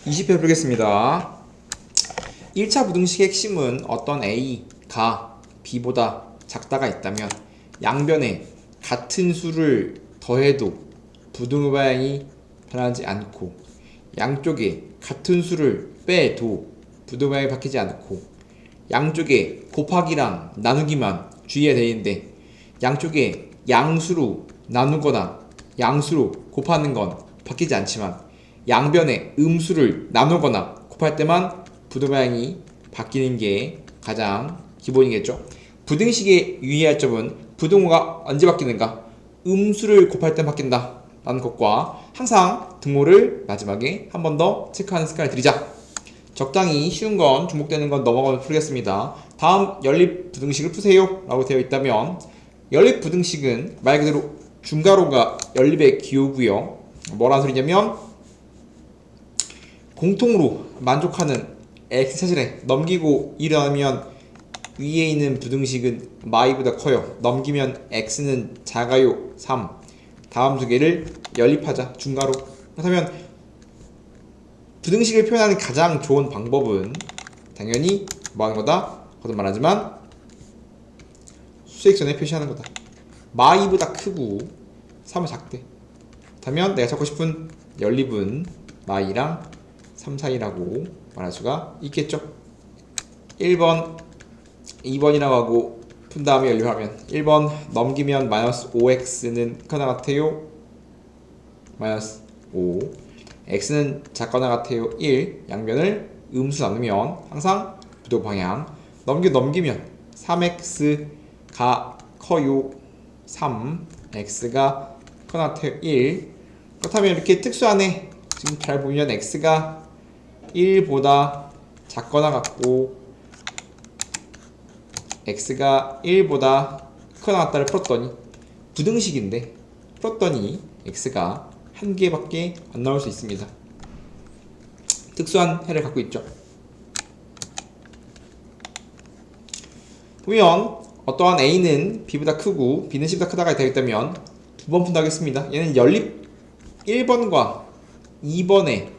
20회 보겠습니다. 1차 부등식의 핵심은 어떤 A가 B보다 작다가 있다면 양변에 같은 수를 더해도 부등호 방향이 변하지 않고 양쪽에 같은 수를 빼도 부등호 방향이 바뀌지 않고 양쪽에 곱하기랑 나누기만 주의해야 되는데 양쪽에 양수로 나누거나 양수로 곱하는 건 바뀌지 않지만 양변에 음수를 나누거나 곱할 때만 부등호 방향이 바뀌는 게 가장 기본이겠죠. 부등식의 유의할 점은 부등호가 언제 바뀌는가? 음수를 곱할 때 바뀐다 라는 것과 항상 등호를 마지막에 한 번 더 체크하는 습관을 들이자. 적당히 쉬운 건 중복되는 건 넘어가면 풀겠습니다. 다음 연립 부등식을 푸세요 라고 되어 있다면 연립 부등식은 말 그대로 중괄호가 연립의 기호고요. 뭐라는 소리냐면 공통으로 만족하는 x 차례 넘기고 일어나면 위에 있는 부등식은 마이보다 커요. 넘기면 x는 작아요. 3. 다음 두 개를 연립하자. 중괄호. 그렇다면 부등식을 표현하는 가장 좋은 방법은 당연히 뭐 하는 거다? 거듭 말하지만 수직선에 표시하는 거다. 마이보다 크고 3은 작대. 그렇다면 내가 찾고 싶은 연립은 마이랑 3 사이라고 말할 수가 있겠죠. 1번, 2번이라고 하고 푼 다음에 연립하면 1번 넘기면 마이너스 5x는 크거나 같아요. 마이너스 5. x는 작거나 같아요. 1. 양변을 음수 나누면 항상 부등호 방향. 넘기면 3x가 커요. 3. x가 크거나 같아요. 1. 그렇다면 이렇게 특수하네. 지금 잘 보면 x가 1보다 작거나 같고 x가 1보다 크거나 같다를 풀었더니 부등식인데 풀었더니 x가 한 개밖에 안 나올 수 있습니다. 특수한 해를 갖고 있죠. 보면 어떠한 a는 b보다 크고 b는 c보다 크다가 되어있다면 두 번 푼다 하겠습니다. 얘는 연립 1번과 2번의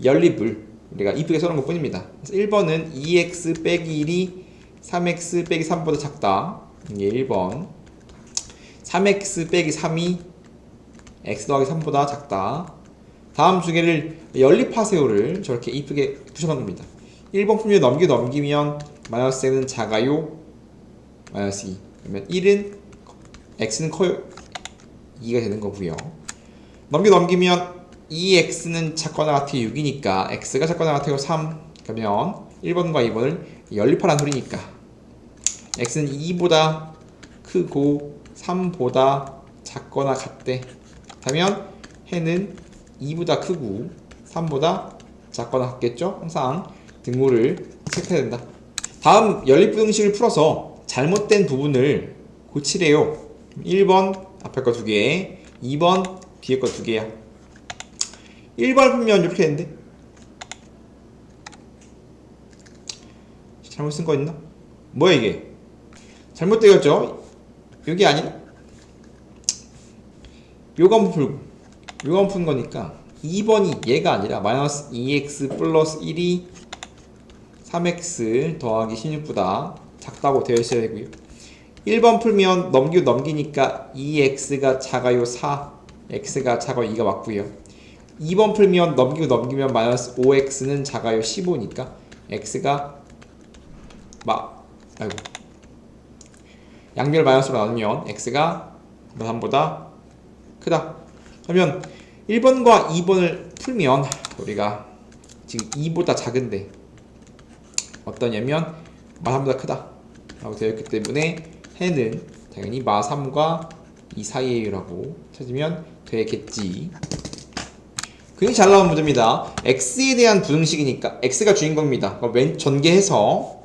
연립을 우리가 이쁘게 써놓은 것 뿐입니다. 그래서 1번은 2x 빼기 1이 3x 빼기 3보다 작다. 이게 1번. 3x 빼기 3이 x 더하기 3보다 작다. 다음 두 개를 연립하세요를 저렇게 이쁘게 푸셔놓은 겁니다. 1번 풀면 넘기면 마이너스 n은 작아요. 마이너스 2. 그러면 1은 x는 커요. 2가 되는 거고요. 넘기면 2x는 작거나 같아요. 6이니까 x가 작거나 같아요. 3. 그러면 1번과 2번을 연립하라는 소리니까 x는 2보다 크고 3보다 작거나 같대. 그러면 해는 2보다 크고 3보다 작거나 같겠죠? 항상 등호를 체크해야 된다. 다음 연립부등식을 풀어서 잘못된 부분을 고치래요. 1번 앞에 거 2개, 2번 뒤에 거 2개야. 1번 풀면 이렇게 되는데 잘못 쓴 거 있나? 뭐야 이게? 잘못되었죠? 여기 아니라 요거 한번 풀고 요거 한번 푼 거니까 2번이 얘가 아니라 마이너스 2x 플러스 1이 3x 더하기 16보다 작다고 되어 있어야 되고요. 1번 풀면 넘기니까 2x가 작아요. 4. x가 작아요. 2가 맞고요. 2번 풀면 넘기면 마이너스 5x는 작아요. 15니까 x가 양변을 마이너스로 나누면 x가 3보다 크다. 그러면 1번과 2번을 풀면 우리가 지금 2보다 작은데 어떠냐면 마3보다 크다 라고 되어 있기 때문에 해는 당연히 마3과 2 사이에요 라고 찾으면 되겠지. 굉장히 잘 나온 문제입니다. x에 대한 부등식이니까 x가 주인공입니다. 전개해서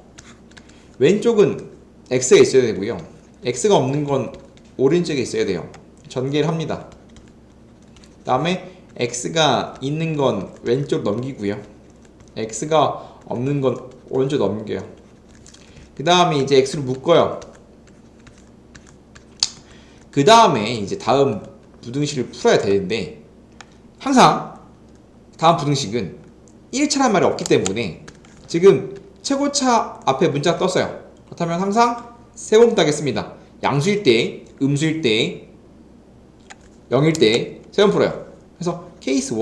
왼쪽은 x가 있어야 되고요. x가 없는 건 오른쪽에 있어야 돼요. 전개를 합니다. 다음에 x가 있는 건 왼쪽 넘기고요. x가 없는 건 오른쪽 넘겨요. 그 다음에 이제 x를 묶어요. 그 다음에 이제 다음 부등식을 풀어야 되는데 항상 다음 부등식은 1차란 말이 없기 때문에 지금 최고차 앞에 문자가 떴어요. 그렇다면 항상 세번 따겠습니다. 양수일 때, 음수일 때, 0일 때 세번 풀어요. 그래서 케이스 1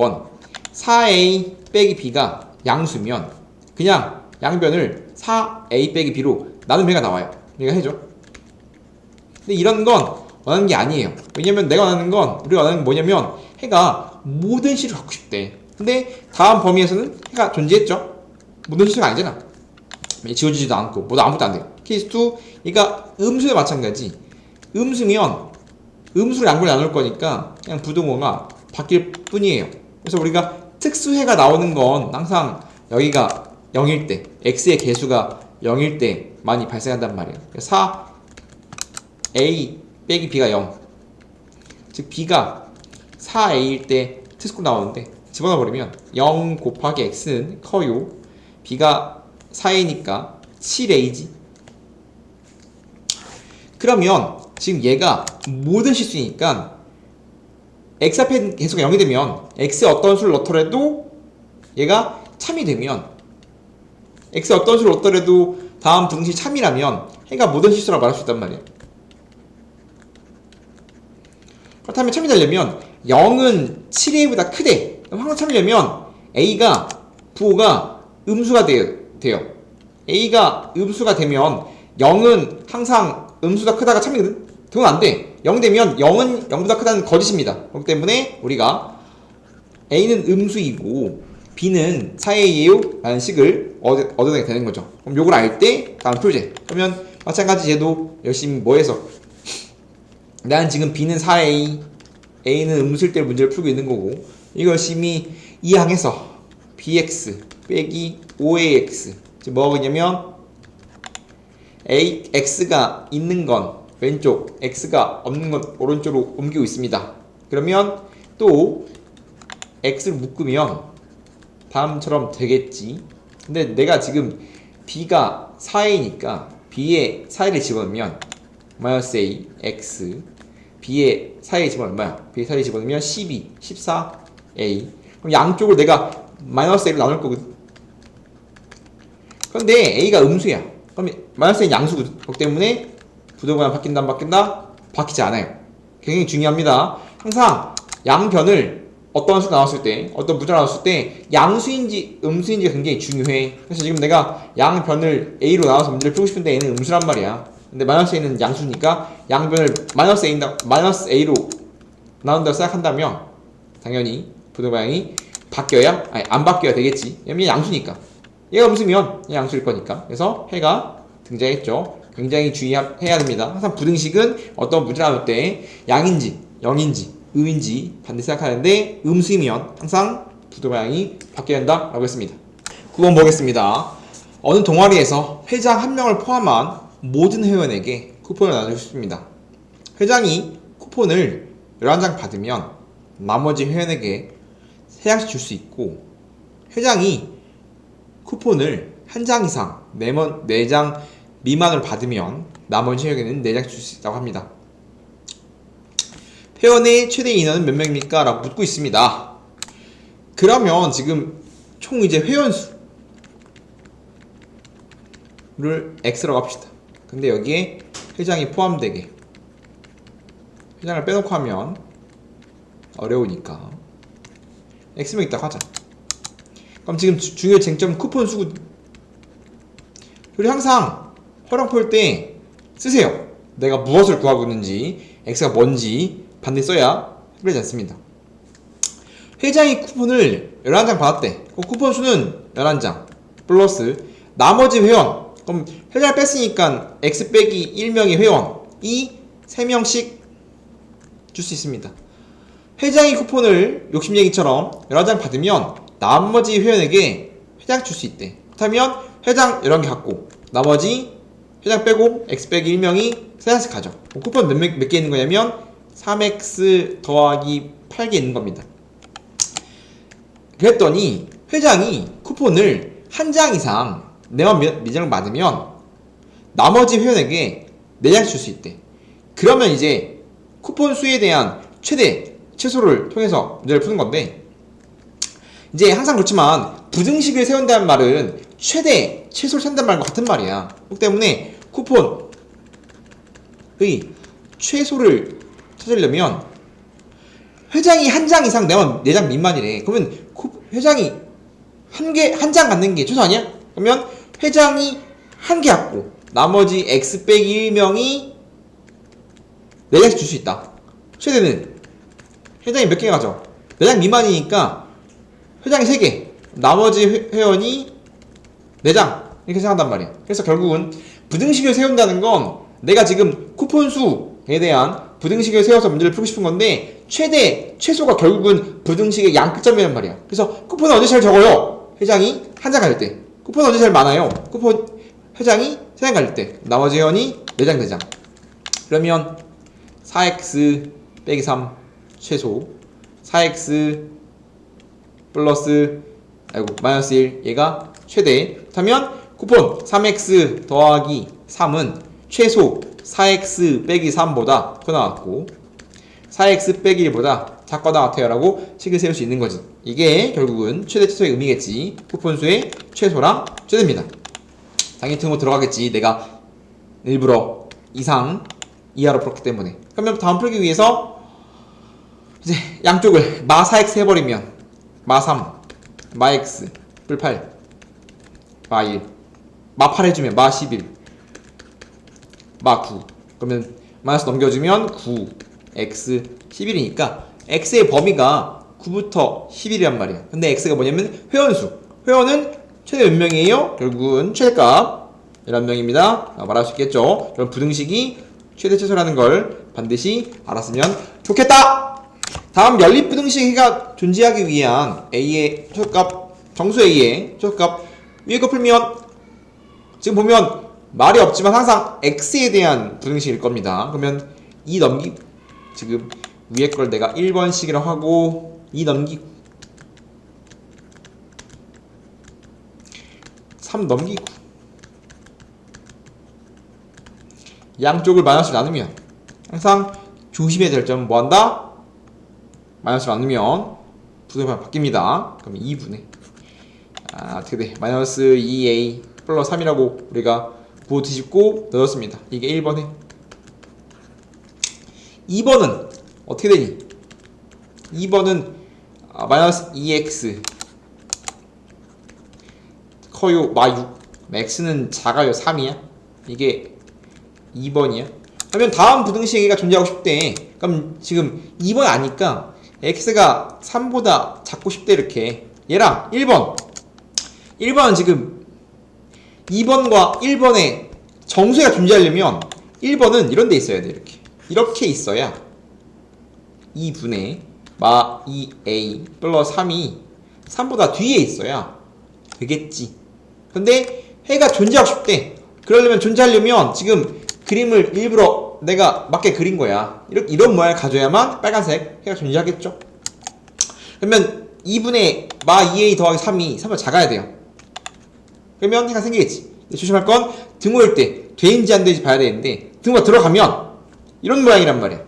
4a 빼기 b가 양수면 그냥 양변을 4a 빼기 b로 나누면 얘가 나와요. 얘가 해줘. 근데 이런 건 원하는 게 아니에요. 왜냐면 내가 원하는 건, 우리가 원하는 건 뭐냐면 해가 모든 실을 갖고 싶대. 근데 다음 범위에서는 해가 존재했죠. 모든 실수가 아니잖아. 지워지지도 않고 뭐도 아무것도 안 돼요. 케이스 2 얘가 음수도 마찬가지. 음수면 음수를 양분을 나눌 거니까 그냥 부등호가 바뀔 뿐이에요. 그래서 우리가 특수해가 나오는 건 항상 여기가 0일 때, x의 개수가 0일 때 많이 발생한단 말이에요. 4a 빼기 b가 0. 즉 b가 4a일 때 특수로 나오는데 집어넣어 버리면 0 곱하기 x는 커요. b가 4a니까 7a지. 그러면 지금 얘가 모든 실수니까 x 앞에 개수가 0이 되면 x에 어떤 수를 넣더라도 얘가 참이 되면 x에 어떤 수를 넣더라도 다음 부등식 참이라면 해가 모든 실수라고 말할 수 있단 말이에요. 그렇다면 참이 되려면 0은 7a보다 크대. 그럼 항상 참이려면 a가 부호가 음수가 돼요. a가 음수가 되면 0은 항상 음수가 크다가 참이거든? 그건 안 돼. 0 되면 0은 0보다 크다는 거짓입니다. 그렇기 때문에 우리가 a는 음수이고 b는 4a예요 라는 식을 얻어내게 되는 거죠. 그럼 요걸 알 때 다음 표제. 그러면 마찬가지 쟤도 열심히 뭐 해서 나는 지금 b는 4a, a는 음수일 때 문제를 풀고 있는 거고 이걸 열심히 이항해서 bx 빼기 5ax 지금 뭐가 있냐면 x가 있는 건 왼쪽, x가 없는 건 오른쪽으로 옮기고 있습니다. 그러면 또 x를 묶으면 다음처럼 되겠지. 근데 내가 지금 b가 4a니까 b에 4a를 집어넣으면 마이너스 a, x b에 4a 집어넣으면 얼마야? b에 4a 집어넣으면 12, 14a. 그럼 양쪽을 내가 마이너스 a로 나눌 거거든. 그런데 a가 음수야. 그럼 마이너스 a는 양수거든. 그렇기 때문에 부등호가 바뀐다 안 바뀐다? 바뀌지 않아요. 굉장히 중요합니다. 항상 양변을 어떤 수가 나왔을 때, 어떤 문자가 나왔을 때 양수인지 음수인지가 굉장히 중요해. 그래서 지금 내가 양변을 a로 나눠서 문제를 풀고 싶은데 a는 음수란 말이야. 근데 마이너스 a는 양수니까 양변을 마이너스 a로 나눈다고 생각한다면 당연히 부등 방향이 바뀌어야, 아니 안 바뀌어야 되겠지. 왜냐면 양수니까. 얘가 음수면 양수일 거니까. 그래서 해가 등장했죠. 굉장히 주의해야 됩니다. 항상 부등식은 어떤 문제 나올 때 양인지, 영인지, 음인지 반드시 생각하는데 음수이면 항상 부등 방향이 바뀌어야 한다라고 했습니다. 9번 보겠습니다. 어느 동아리에서 회장 한 명을 포함한 모든 회원에게 쿠폰을 나누고 싶습니다. 회장이 쿠폰을 11장 받으면 나머지 회원에게 3장씩 줄 수 있고 회장이 쿠폰을 한 장 이상 4장 미만으로 받으면 나머지 회원에게는 4장 줄 수 있다고 합니다. 회원의 최대 인원은 몇 명입니까? 라고 묻고 있습니다. 그러면 지금 총 이제 회원 수를 X라고 합시다. 근데 여기에 회장이 포함되게 회장을 빼놓고 하면 어려우니까 X명 있다고 하자. 그럼 지금 중요한 쟁점은 쿠폰 수고. 그리고 항상 허령 풀 때 쓰세요. 내가 무엇을 구하고 있는지 X가 뭔지 반드시 써야 틀리지 않습니다. 회장이 쿠폰을 11장 받았대. 그럼 쿠폰 수는 11장 플러스 나머지 회원. 그럼 회장을 뺐으니까 X 빼기 1명의 회원이 3명씩 줄 수 있습니다. 회장이 쿠폰을 욕심쟁이처럼 11장 받으면 나머지 회원에게 회장 줄 수 있대. 그렇다면 회장 11개 갖고 나머지 회장 빼고 X 빼기 1명이 3장씩 가져. 쿠폰 몇 개 있는 거냐면 3X 더하기 8개 있는 겁니다. 그랬더니 회장이 쿠폰을 한 장 이상 내만 미장을 받으면 나머지 회원에게 4장 줄 수 있대. 그러면 이제 쿠폰 수에 대한 최소를 통해서 문제를 푸는 건데 이제 항상 그렇지만 부등식을 세운다는 말은 최대, 최소를 세운다는 말과 같은 말이야. 그렇기 때문에 쿠폰의 최소를 찾으려면 회장이 한 장 이상 내면 4장 미만이래. 그러면 회장이 한 장 갖는 게 최소 아니야? 그러면 회장이 한 개 갖고 나머지 x 빼기 1명이 4장씩 줄 수 있다. 최대는 회장이 몇 개 가져? 4장 미만이니까 회장이 3개, 나머지 회원이 4장 이렇게 생각한단 말이야. 그래서 결국은 부등식을 세운다는 건 내가 지금 쿠폰 수에 대한 부등식을 세워서 문제를 풀고 싶은 건데 최대, 최소가 결국은 부등식의 양 끝점이란 말이야. 그래서 쿠폰은 언제 제일 적어요? 회장이 한 장 가질 때. 쿠폰은 언제 제일 많아요? 쿠폰 회장이 3장 가질 때. 나머지 회원이 4장 4장. 그러면 4x 빼기 3 최소, 4x 플러스 마이너스 1 얘가 최대. 그렇다면 쿠폰 3x 더하기 3은 최소 4x 빼기 3보다 크거나 같고 4x 빼기 1보다 작거나 같아요 라고 식을 세울 수 있는 거지. 이게 결국은 최대 최소의 의미겠지. 쿠폰수의 최소랑 최대입니다. 당연히 등호 들어가겠지. 내가 일부러 이상 이하로 풀었기 때문에. 그러면 다음 풀기 위해서 이제 양쪽을 마 4x 해버리면 마 3, 마 x, 뿔 8, 마 1, 마 8 해주면 마 11, 마 9. 그러면 마이너스 넘겨주면 9, x, 11이니까 x의 범위가 9부터 11이란 말이야. 근데 x가 뭐냐면 회원수. 회원은 최대 몇 명이에요? 결국은 최대값 11명입니다. 말할 수 있겠죠. 그럼 부등식이 최대 최소라는 걸 반드시 알았으면 좋겠다. 다음 연립부등식이 존재하기 위한 a의 최소값, 정수 a의 최소값 위에 거 풀면 지금 보면 말이 없지만 항상 x에 대한 부등식일 겁니다. 그러면 2 지금 위에 걸 내가 1번식이라고 하고 2 3 양쪽을 마이너스로 나누면 항상 조심해야 될 점은 뭐한다? 마이너스로 나누면 부등식이 바뀝니다. 그럼 2분의 어떻게 돼? 마이너스 2a 플러스 3이라고 우리가 부호 뒤집고 넣었습니다. 이게 1번에 2번은 어떻게 되니? 2번은 마이너스 2x 커요 마 6, x는 작아요 3이야. 이게 2번이야. 그러면 다음 부등식이 존재하고 싶대. 그럼 지금 2번 아니까 x가 3보다 작고 싶대. 이렇게 얘랑 1번은 지금 2번과 1번의 정수가 존재하려면 1번은 이런 데 있어야 돼. 이렇게 있어야 2분의 마 2a 플러스 3이 3보다 뒤에 있어야 되겠지. 근데 해가 존재하고 싶대. 그러려면 존재하려면 지금 그림을 일부러 내가 맞게 그린 거야. 이런 모양을 가져야만 빨간색 해가 존재하겠죠. 그러면 2분의 마 2a 더하기 3이 3보다 작아야 돼요. 그러면 해가 생기겠지. 근데 조심할 건 등호일 때 되는지 안 되는지 봐야 되는데 등호가 들어가면 이런 모양이란 말이야.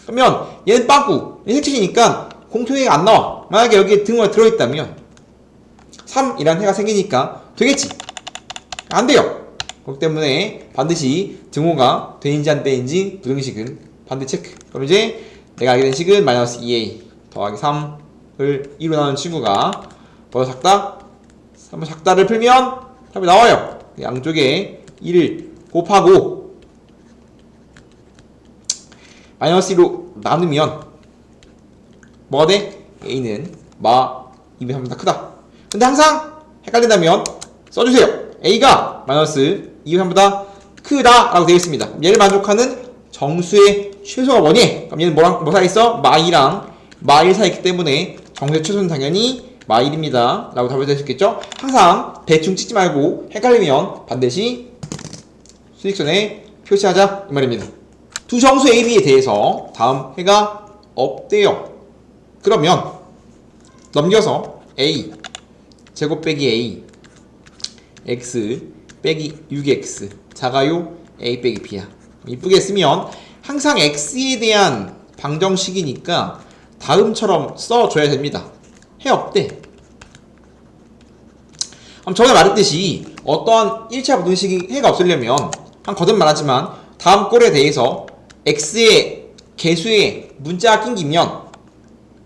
그러면 얘는 빵꾸, 얘는 색칠이니까 공통해가 안 나와. 만약에 여기에 등호가 들어있다면 3이라는 해가 생기니까 되겠지. 안 돼요. 그렇기 때문에 반드시 등호가 되는지 안 되는지 부등식은 반드시 체크. 그럼 이제 내가 알게 된 식은 마이너스 2a 더하기 3을 2로 나눈 친구가 뭐가 작다? 3은 작다를 풀면 답이 나와요. 양쪽에 2를 곱하고 마이너스 2로 나누면 뭐가 돼? a는 마 200보다 크다. 근데 항상 헷갈린다면 써주세요. a가 마이너스 200보다 크다 라고 되어 있습니다. 얘를 만족하는 정수의 최소가 뭐니? 그럼 얘는 뭐 사이있어? 마 2랑 마 1 사이있기 때문에 정수의 최소는 당연히 마 1입니다 라고 답을 될 수 있겠죠? 항상 대충 찍지 말고 헷갈리면 반드시 수직선에 표시하자 이 말입니다. 두 정수 A, B에 대해서 다음 해가 없대요. 그러면 넘겨서 A 제곱 빼기 A x 빼기 6x 작아요 a 빼기 b야. 이쁘게 쓰면 항상 x에 대한 방정식이니까 다음처럼 써줘야 됩니다. 해 없대. 그럼 전에 말했듯이 어떠한 1차 부등식이 해가 없으려면 한 거듭 말하지만 다음 꼴에 대해서 x의 개수에 문자가 낑기면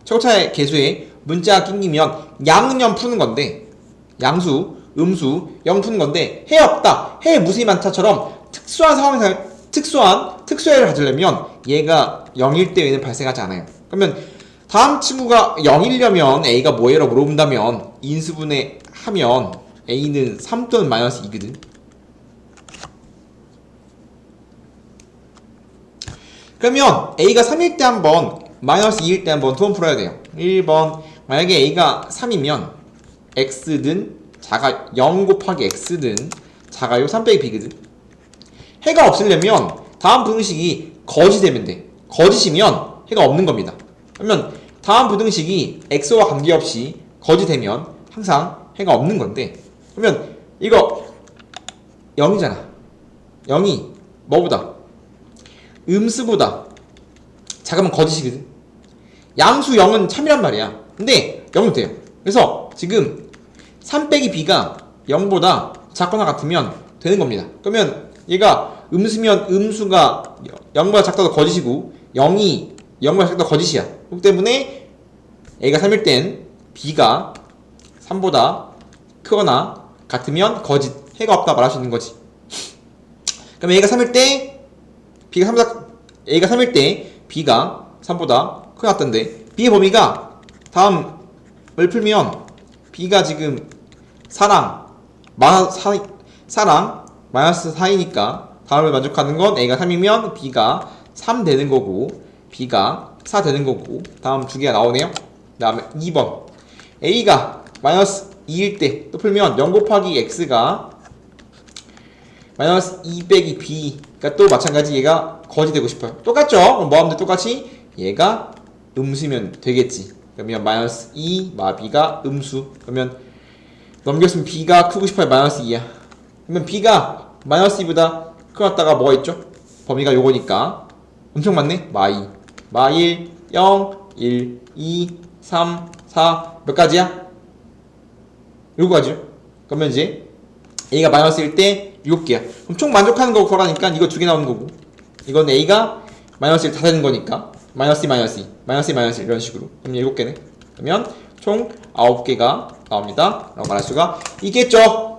최고차의 개수에 문자가 낑기면 양은 푸는 건데 양수, 음수, 0 푸는 건데 해 없다. 해 무수히 많다처럼 특수한 상황에서 특수해를 가지려면 얘가 0일 때 얘는 발생하지 않아요. 그러면 다음 친구가 0이려면 a가 뭐예요? 물어본다면 인수분해 하면 a는 3 또는 마이너스 2거든. 그러면 a가 3일 때 한번 마이너스 2일 때 한번 두 번 풀어야 돼요. 1번 만약에 a가 3이면 x든 자가 0 곱하기 x든 자가요 3 빼기 b거든. 해가 없으려면 다음 부등식이 거짓되면 돼. 거짓이면 해가 없는 겁니다. 그러면 다음 부등식이 x와 관계없이 거짓되면 항상 해가 없는 건데 그러면 이거 0이잖아. 0이 뭐보다? 음수보다 작으면 거짓이거든. 양수 0은 참이란 말이야. 근데 0은 돼요. 그래서 지금 3 빼기 b가 0보다 작거나 같으면 되는 겁니다. 그러면 얘가 음수면 음수가 0보다 작다도 거짓이고 0이 0보다 작다도 거짓이야. 그렇기 때문에 a가 3일 땐 b가 3보다 크거나 같으면 거짓, 해가 없다 말할 수 있는 거지. 그럼 a가 3일 때 a가 3일 때 b가 3보다 크게 났던데 b의 범위가 다음을 풀면 b가 지금 4랑 마이너스 4이니까 다음을 만족하는 건 a가 3이면 b가 3 되는 거고 b가 4 되는 거고 다음 두 개가 나오네요. 그 다음에 2번 a가 마이너스 2일 때 또 풀면 0 곱하기 x가 마이너스 2 빼기 b가 또 마찬가지 얘가 거짓되고 싶어요. 똑같죠? 그럼 뭐 하면 돼? 똑같이 얘가 음수면 되겠지. 그러면 마이너스 2 마 b가 음수. 그러면 넘겼으면 b가 크고 싶어요. 마이너스 2야. 그러면 b가 마이너스 2보다 크다가 뭐가 있죠? 범위가 요거니까 엄청 많네. 마 2, 마 1, 0, 1, 2, 3, 4 몇 가지야? 7가지죠. 그러면 이제 a가 마이너스일 때 7개야. 그럼 총 만족하는 거 구하라니까 이거 2개 나오는 거고 이건 a가 마이너스 1 다 되는 거니까 마이너스 2, 마이너스 2, 마이너스 2, 마이너스 1 이런 식으로 그럼 7개네. 그러면 총 9개가 나옵니다 라고 말할 수가 있겠죠.